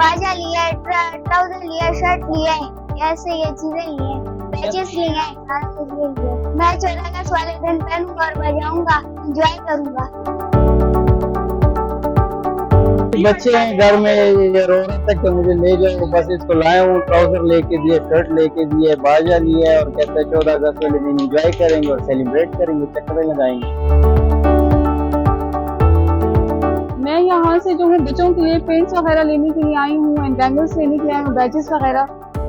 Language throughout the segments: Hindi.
बाजा लिया है, ट्राउजर लिया है, शर्ट लिया है, ऐसे ये चीजें ली हैं, बैचेस लिए हैं, क्लासेस लिए हैं। मैं 14 अगस्त वाले दिन पहनूंगा और बजाऊंगा, एंजॉय करूंगा। बच्चे हैं घर में, ये रो रहे थे कि मुझे ले जाओ, बस इसको लाया हूँ, ट्राउजर लेके दिए, शर्ट लेके दिए, बाजा लिया है और कहते हैं 14 अगस्त वाले दिन एंजॉय करेंगे और सेलिब्रेट करेंगे, चक्कर लगाएंगे। मैं यहाँ से जो है बच्चों के लिए पेंट्स वगैरह लेने के लिए आई हूँ, एंड बैंगल्स लेने के लिए आई हूँ, बैचेस वगैरह।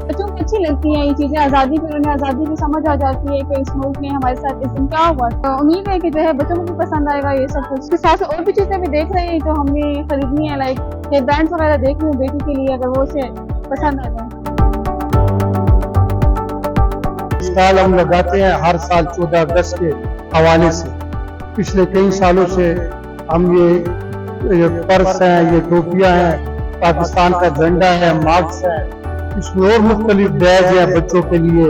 बच्चों को अच्छी लगती हैं ये चीजें, आज़ादी पर उन्हें आज़ादी की समझ आ जाती है कि इस मुल्क में हमारे साथ इस दिन क्या हुआ। तो उम्मीद है कि जो है बच्चों को भी पसंद आएगा ये सब कुछ। इसके साथ और भी चीजें भी देख रहे हैं जो हमें खरीदनी है, लाइक हेयर बैंड्स वगैरह देख रही हूँ बेटी के लिए, अगर वो उसे पसंद आ जाए। स्टॉल हम लगाते हैं हर साल 14 अगस्त के हवाले से। पिछले कई सालों से हम ये पर्स हैं, ये टोपियां हैं, पाकिस्तान का झंडा है, मार्क्स है, इसमें और मुख्तलिफ बैग है बच्चों के लिए,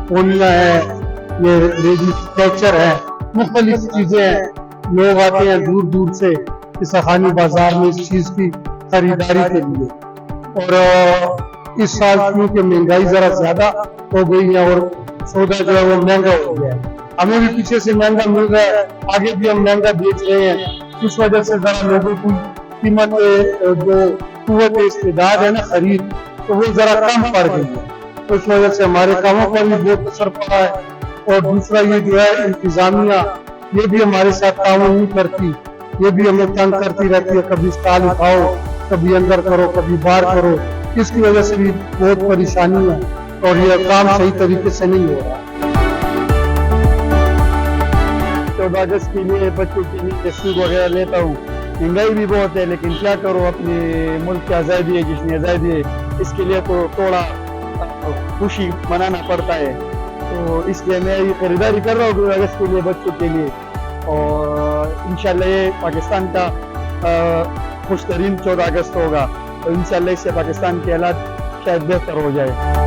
पोनिया है, ये लेडीज कैचर है, मुख्तलिफ चीजें हैं। लोग आते हैं दूर दूर से इस अखानी बाजार में इस चीज की खरीदारी के लिए। और इस साल क्योंकि महंगाई जरा ज्यादा हो गई है और सौदा जो है वो महंगा हो गया है, हमें भी पीछे से महंगा मिल रहा है, आगे भी हम महंगा बेच रहे हैं। इस वजह से जरा लोगों की कीमत जो कुव्वत इस्तेदाद है ना खरीद, तो वो जरा कम पड़ गई है, तो इस वजह से हमारे कामों पर भी बहुत असर पड़ा है। और दूसरा ये जो है इंतजामिया, ये भी हमारे साथ ताउन नहीं करती, ये भी हमें तंग करती रहती है, कभी स्टॉल उठाओ, कभी अंदर करो, कभी बाहर करो, इसकी वजह से भी बहुत परेशानी है और ये काम सही तरीके से नहीं हो रहा। 14 अगस्त के लिए बच्चों के लिए सूट वगैरह लेता हूँ, महंगाई भी बहुत है, लेकिन क्या करो, अपने मुल्क की आज़ादी है, जिसने आज़ादी है, इसके लिए तो थोड़ा खुशी मनाना पड़ता है। तो इसलिए मैं ये खरीदारी कर रहा हूँ 14 अगस्त के लिए बच्चों के लिए, और इंशाल्लाह ये पाकिस्तान का खुशतरीन 14 अगस्त होगा, तो इंशाल्लाह इससे पाकिस्तान के हालात शायद बेहतर हो जाए।